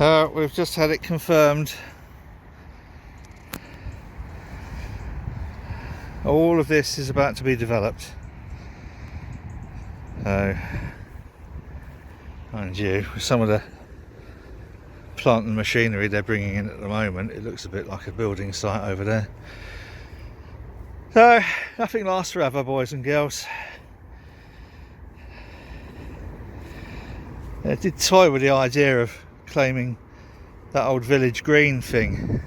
We've just had it confirmed. All of this is about to be developed. So, mind you, with some of the plant and machinery they're bringing in at the moment, it looks a bit like a building site over there. So, nothing lasts forever, boys and girls. I did toy with the idea of claiming that old village green thing,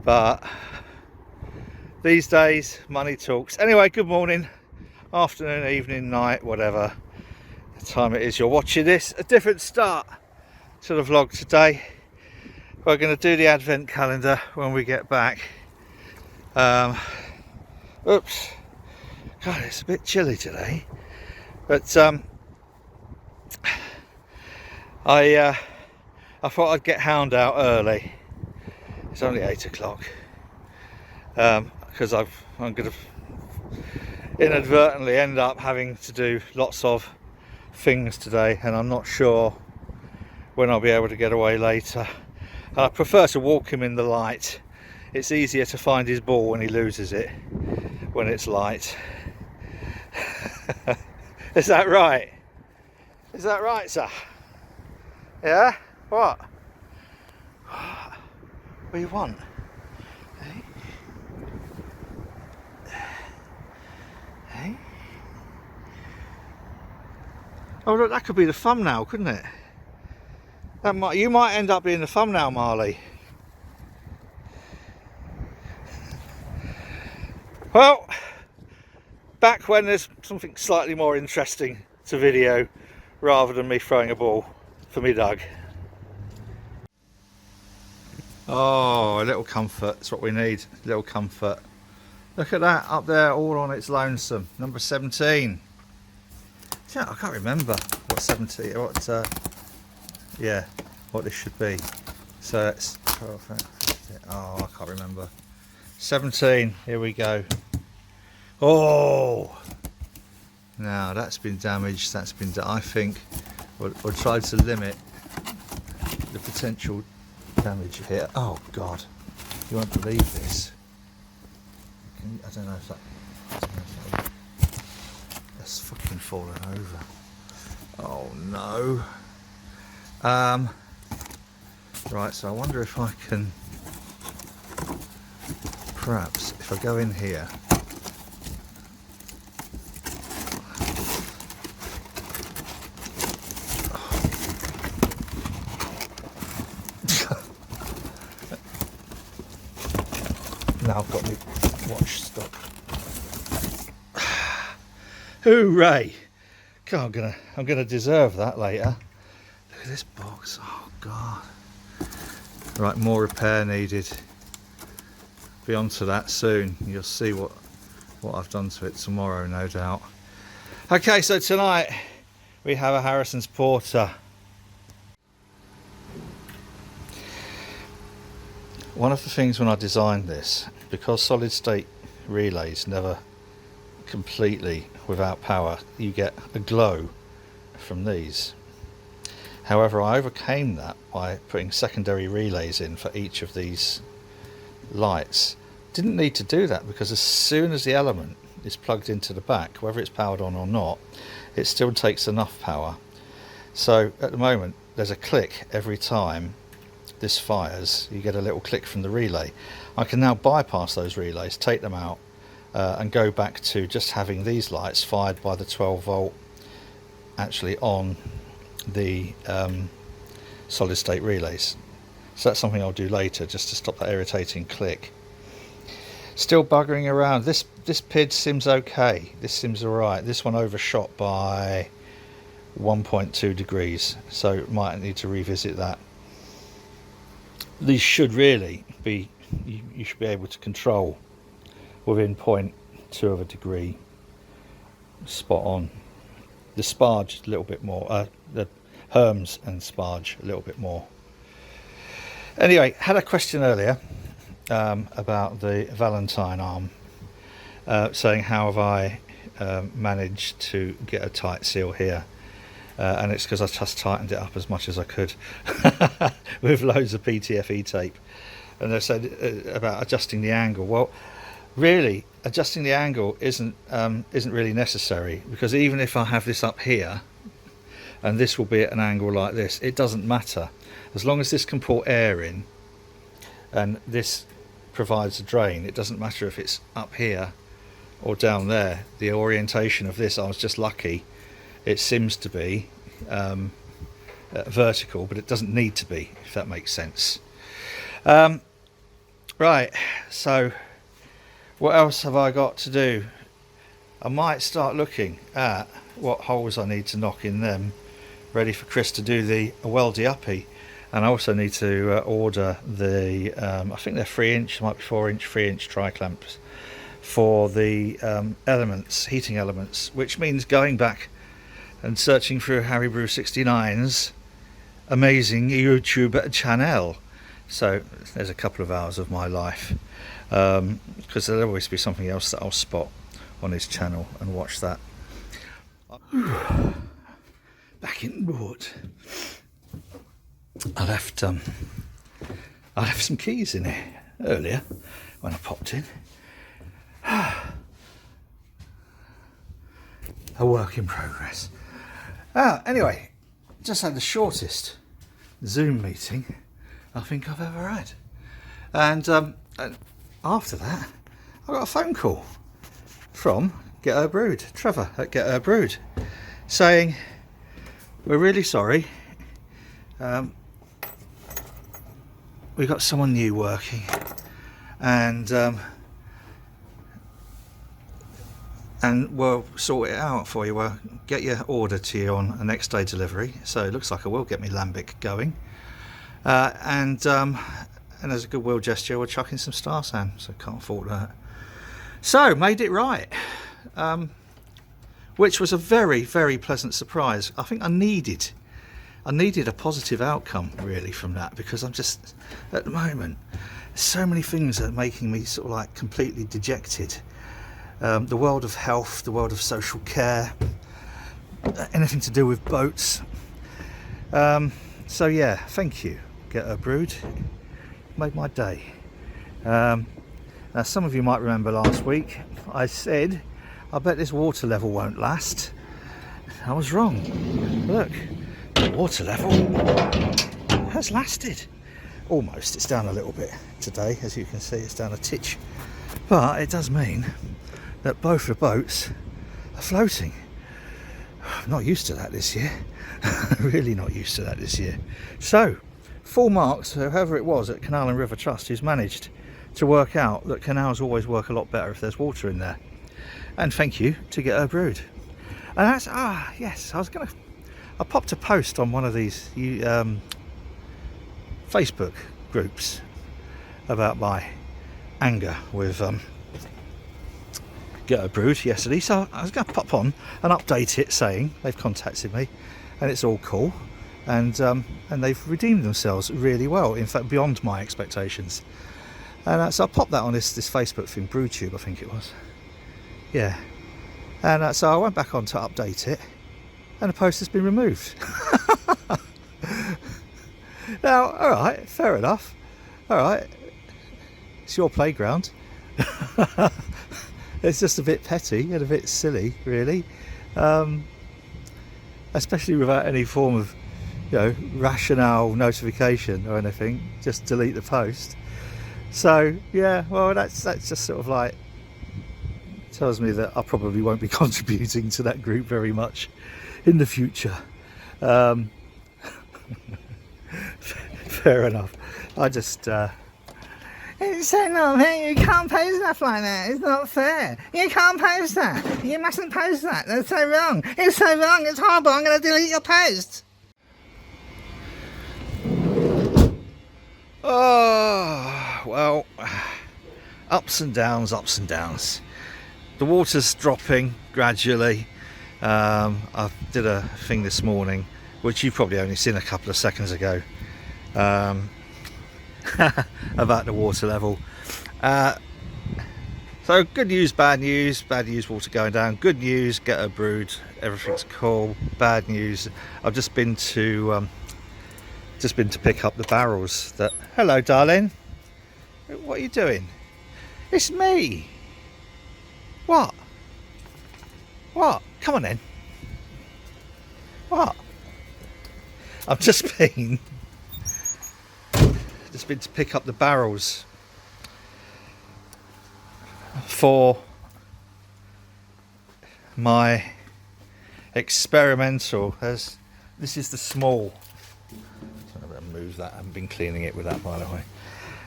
but these days money talks. Anyway, good morning, afternoon, evening, night, whatever the time it is you're watching this. A different start to the vlog today. We're going to do the advent calendar when we get back. Oops, God, it's a bit chilly today, but I thought I'd get Hound out early. It's only 8 o'clock, because I'm going to inadvertently end up having to do lots of things today, and I'm not sure when I'll be able to get away later. And I prefer to walk him in the light. It's easier to find his ball when he loses it when it's light. Is that right? Is that right, sir? Yeah? What? What do you want? Hey? Hey? Oh look, that could be the thumbnail, couldn't it? You might end up being the thumbnail, Marley. Well, back when there's something slightly more interesting to video rather than me throwing a ball for me dog. Oh, a little comfort, that's what we need, a little comfort. Look at that, up there, all on its lonesome, number 17. Yeah, I can't remember what 17, yeah, what this should be. So it's 12, oh, I can't remember. 17, here we go. Oh, now that's been damaged, I think we'll try to limit the potential damage here. Oh God, you won't believe this. I don't know if that's fucking fallen over. Oh no. Right, so I wonder if I can, perhaps if I go in here. Now I've got my watch stuck. Hooray! God, I'm gonna deserve that later. Look at this box. Oh God. Right, more repair needed. Be on to that soon. You'll see what I've done to it tomorrow, no doubt. Okay, so tonight we have a Harrison's Porter. One of the things when I designed this, because solid state relays never completely without power, you get a glow from these. However, I overcame that by putting secondary relays in for each of these lights. Didn't need to do that because as soon as the element is plugged into the back, whether it's powered on or not, it still takes enough power. So at the moment there's a click every time this fires. You get a little click from the relay. I can now bypass those relays, take them out, and go back to just having these lights fired by the 12 volt actually on the solid state relays. So that's something I'll do later just to stop that irritating click. Still buggering around. This PID seems okay. This seems alright. This one overshot by 1.2 degrees, so might need to revisit that. These should really be, you should be able to control within 0.2 of a degree, spot on. The sparge a little bit more, the Herms and sparge a little bit more. Anyway, had a question earlier about the Valentine arm, saying how have I managed to get a tight seal here. and it's because I just tightened it up as much as I could with loads of PTFE tape. And they said about adjusting the angle. Well, really, adjusting the angle isn't really necessary, because even if I have this up here and this will be at an angle like this, it doesn't matter. As long as this can pour air in and this provides a drain, it doesn't matter if it's up here or down there. The orientation of this, I was just lucky, it seems to be vertical, but it doesn't need to be, if that makes sense. Right, so what else have I got to do? I might start looking at what holes I need to knock in them, ready for Chris to do the weldy uppy. And I also need to order the, I think they're 3-inch, might be 4-inch, 3-inch tri-clamps for the elements, heating elements, which means going back and searching through Harry Brew 69's amazing YouTube channel. So there's a couple of hours of my life, because there'll always be something else that I'll spot on his channel and watch that. Back in Brewed. I left some keys in here earlier when I popped in. A work in progress. Anyway, just had the shortest Zoom meeting I think I've ever had, and after that I got a phone call from Get Her Brewed, Trevor at Get Her Brewed, saying we're really sorry, we got someone new working, and we'll sort it out for you. We'll get your order to you on a next day delivery. So it looks like I will get me lambic going, and as a goodwill gesture, we're chucking some Star San, so can't fault that. So made it right, which was a very, very pleasant surprise. I think I needed a positive outcome really from that, because I'm just, at the moment, so many things are making me sort of like completely dejected. The world of health, the world of social care, anything to do with boats. So yeah, thank you, Get Her Brewed. Made my day. Now some of you might remember last week I said I bet this water level won't last. I was wrong. Look, the water level has lasted. Almost. It's down a little bit today, as you can see, it's down a titch, but it does mean that both the boats are floating. I'm not used to that this year. Really not used to that this year. So full marks to whoever it was at Canal and River Trust who's managed to work out that canals always work a lot better if there's water in there. And thank you to Get Her Brewed. And that's, yes, I popped a post on one of these Facebook groups about my anger with Get Her Brewed yesterday, so I was going to pop on and update it saying they've contacted me and it's all cool, and they've redeemed themselves really well, in fact beyond my expectations. And so I popped that on this Facebook thing, BrewTube I think it was, yeah. And so I went back on to update it, and the post has been removed. Now, alright, fair enough, alright, it's your playground. It's just a bit petty and a bit silly, really, especially without any form of, rationale notification or anything. Just delete the post. So yeah, well, that's just sort of like tells me that I probably won't be contributing to that group very much in the future. Fair enough. I just. It's so not fair, you can't post stuff like that, it's not fair. You can't post that, you mustn't post that, that's so wrong. It's so wrong, it's horrible, I'm going to delete your post. Oh, well, ups and downs, ups and downs. The water's dropping gradually. I did a thing this morning, which you've probably only seen a couple of seconds ago, about the water level. So good news, bad news. Bad news, water going down. Good news, get her brewed. Everything's cool. Bad news, I've just been to pick up the barrels. That hello, darling. What are you doing? It's me. What? What? Come on then. What? I've just been to pick up the barrels for my experimental. This is the small. I'm going to move that. I haven't been cleaning it with that, by the way.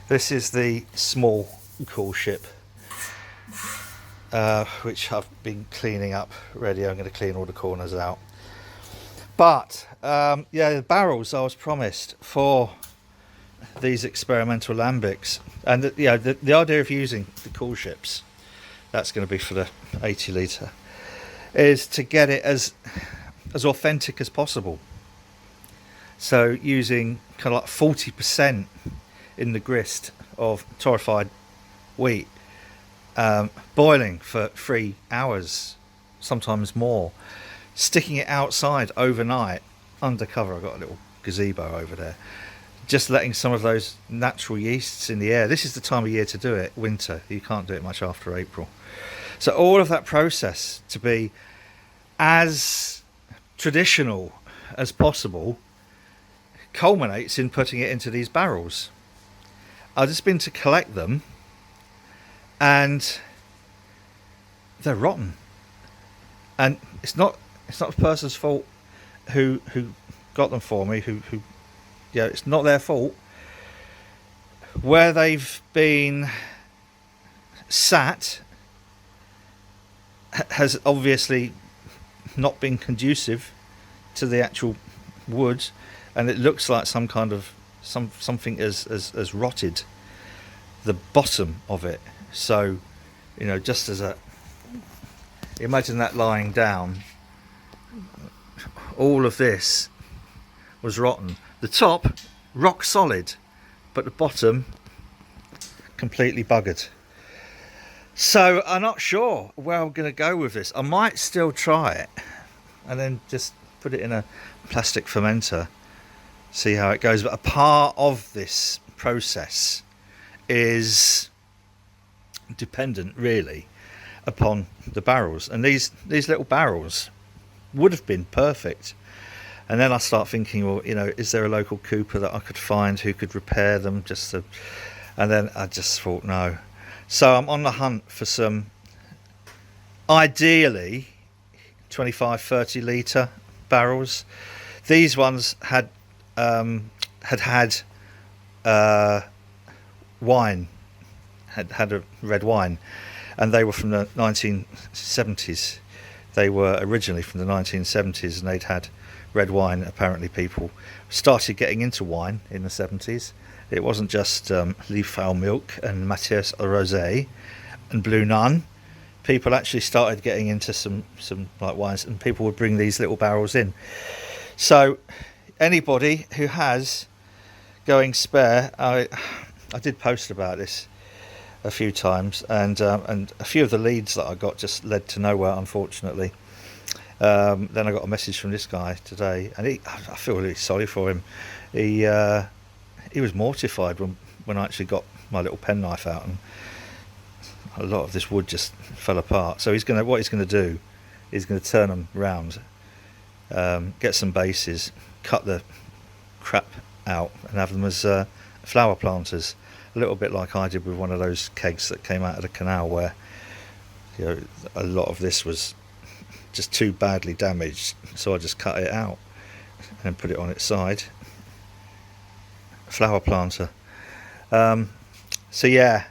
This is the small cool ship, which I've been cleaning up ready. I'm going to clean all the corners out. But yeah, the barrels I was promised for these experimental lambics, and the idea of using the cool ships, that's going to be for the 80 litre, is to get it as authentic as possible. So using kind of like 40% in the grist of torrefied wheat, boiling for 3 hours, sometimes more, sticking it outside overnight undercover. I've got a little gazebo over there, just letting some of those natural yeasts in the air. This is the time of year to do it, winter. You can't do it much after April. So all of that process to be as traditional as possible culminates in putting it into these barrels. I've just been to collect them and they're rotten. And it's not the person's fault who got them for me, who it's not their fault. Where they've been sat has obviously not been conducive to the actual wood, and it looks like some kind of something has rotted the bottom of it. So, just as imagine that lying down, all of this was rotten. The top, rock solid, but the bottom, completely buggered. So I'm not sure where I'm going to go with this. I might still try it and then just put it in a plastic fermenter, see how it goes. But a part of this process is dependent really upon the barrels, and these little barrels would have been perfect. And then I start thinking, well, is there a local cooper that I could find who could repair them? And then I just thought no. So I'm on the hunt for some, ideally 25-30 litre barrels. These ones had wine, had a red wine, and they were from the 1970s. They were originally from the 1970s, and they'd had red wine. Apparently people started getting into wine in the 70s. It wasn't just Liefau Milk and Matthias Rosé and Blue Nun. People actually started getting into some like wines, and people would bring these little barrels in. So anybody who has going spare, I did post about this a few times, and a few of the leads that I got just led to nowhere, unfortunately. Then I got a message from this guy today, and I feel really sorry for him. He was mortified when I actually got my little penknife out, and a lot of this wood just fell apart. So what he's gonna do is going to turn them round, get some bases, cut the crap out, and have them as flower planters. A little bit like I did with one of those kegs that came out of the canal, where a lot of this was just too badly damaged, so I just cut it out and put it on its side. Flower planter. So yeah,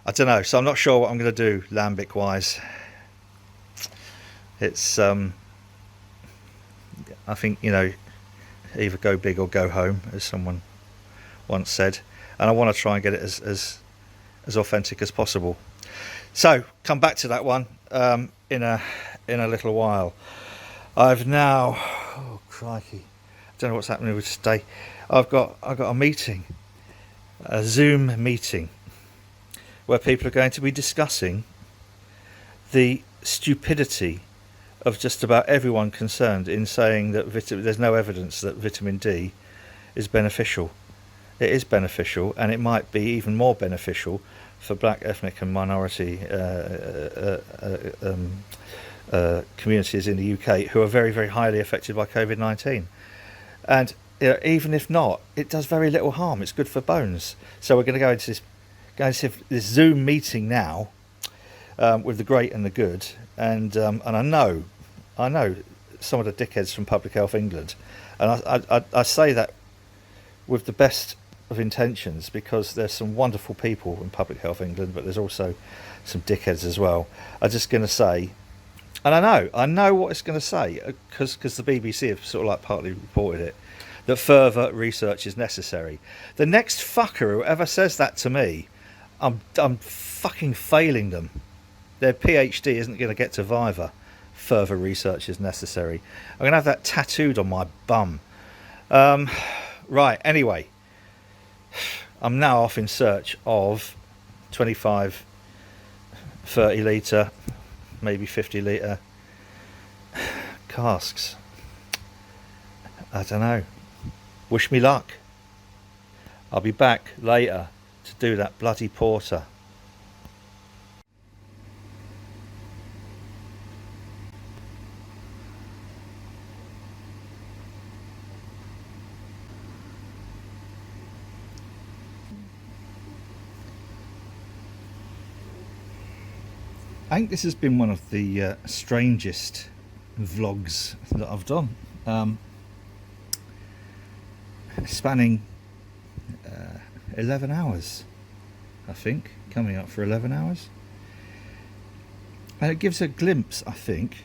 I don't know. So I'm not sure what I'm going to do lambic wise. It's I think either go big or go home, as someone once said, and I want to try and get it as authentic as possible. So come back to that one in a little while. I've now, oh crikey, I don't know what's happening with today. I've got a meeting, a Zoom meeting where people are going to be discussing the stupidity of just about everyone concerned in saying that there's no evidence that vitamin D is beneficial. It is beneficial, and it might be even more beneficial for black, ethnic and minority communities in the UK who are very, very highly affected by COVID-19. And even if not, it does very little harm. It's good for bones. So we're going to go into this Zoom meeting now with the great and the good, and I know some of the dickheads from Public Health England, and I say that with the best of intentions, because there's some wonderful people in Public Health England, but there's also some dickheads as well. I'm just going to say, and I know what it's going to say, because the BBC have sort of like partly reported it, that further research is necessary. The next fucker who ever says that to me, I'm fucking failing them. Their PhD isn't going to get to Viva. Further research is necessary. I'm going to have that tattooed on my bum. Right, anyway. I'm now off in search of 25, 30 litre, maybe 50 litre casks. I don't know. Wish me luck. I'll be back later to do that bloody porter. I think this has been one of the strangest vlogs that I've done, spanning 11 hours, I think, coming up for 11 hours, and it gives a glimpse, I think,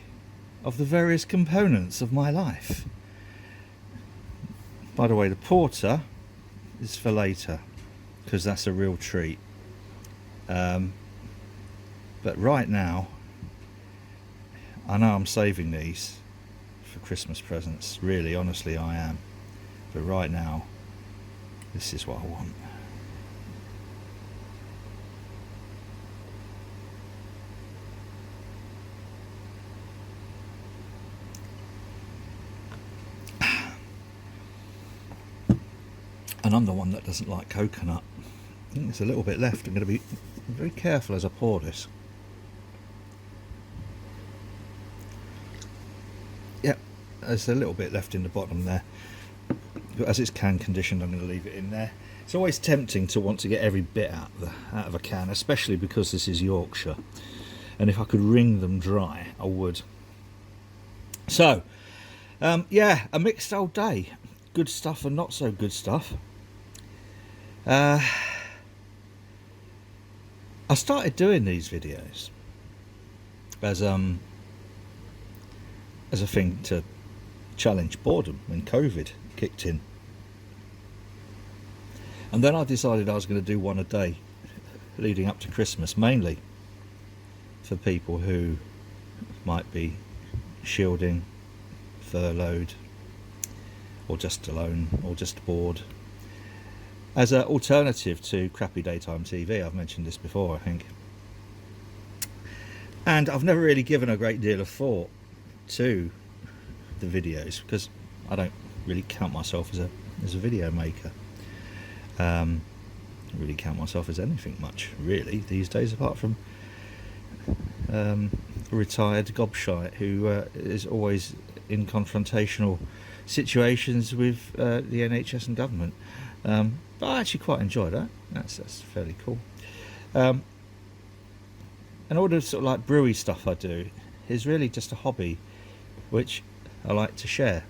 of the various components of my life. By the way, the porter is for later, because that's a real treat. But right now, I know I'm saving these for Christmas presents. Really, honestly, I am. But right now, this is what I want. And I'm the one that doesn't like coconut. I think there's a little bit left. I'm going to be very careful as I pour this. Yep, there's a little bit left in the bottom there. But as it's can conditioned, I'm going to leave it in there. It's always tempting to want to get every bit out of a can, especially because this is Yorkshire. And if I could wring them dry, I would. So, yeah, a mixed old day. Good stuff and not so good stuff. I started doing these videos as a thing to challenge boredom when COVID kicked in, and then I decided I was going to do one a day leading up to Christmas, mainly for people who might be shielding, furloughed, or just alone, or just bored, as an alternative to crappy daytime TV. I've mentioned this before, I think, and I've never really given a great deal of thought to the videos because I don't really count myself as a video maker. I don't really count myself as anything much really these days, apart from a retired gobshite who is always in confrontational situations with the NHS and government. But I actually quite enjoy that. That's fairly cool. And all the sort of like brewy stuff I do is really just a hobby which I like to share.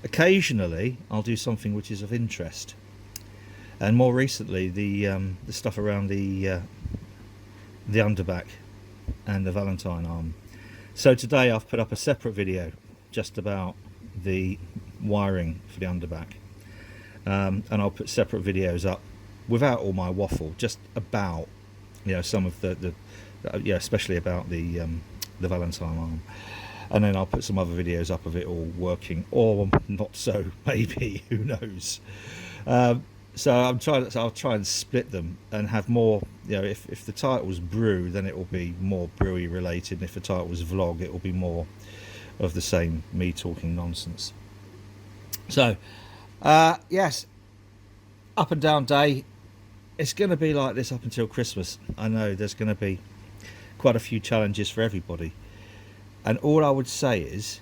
Occasionally I'll do something which is of interest, and more recently the stuff around the underback and the Valentine arm. So today I've put up a separate video just about the wiring for the underback, and I'll put separate videos up without all my waffle, just about, you know, some of the especially about the Valentine arm, and then I'll put some other videos up of it all working, or not so, maybe, who knows. So I'll try and split them and have more. You know, if the title's brew, then it will be more brewy related. And if the title was vlog, it will be more of the same, me talking nonsense. So yes, up and down day. It's going to be like this up until Christmas. I know there's going to be quite a few challenges for everybody, and all I would say is,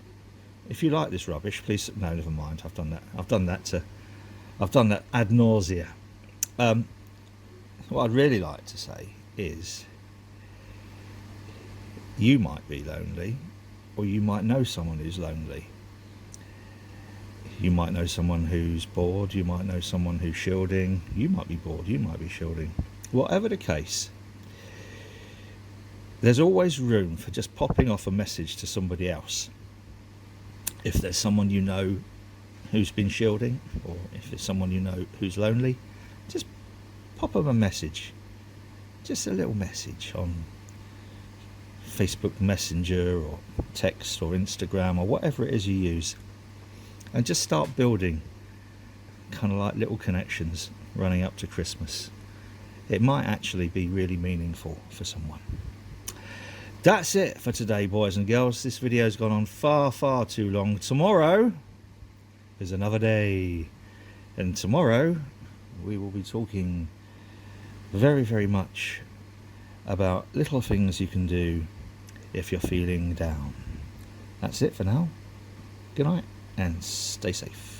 if you like this rubbish, please, no, never mind, I've done that ad nausea. What I'd really like to say is, you might be lonely, or you might know someone who's lonely. You might know someone who's bored, you might know someone who's shielding, you might be bored, you might be shielding. Whatever the case, there's always room for just popping off a message to somebody else. If there's someone you know who's been shielding, or if there's someone you know who's lonely, just pop them a message. Just a little message on Facebook Messenger or text or Instagram or whatever it is you use. And just start building kind of like little connections running up to Christmas. It might actually be really meaningful for someone. That's it for today, boys and girls. This video's gone on far too long. Tomorrow is another day. And tomorrow we will be talking very much about little things you can do if you're feeling down. That's it for now. Good night and stay safe.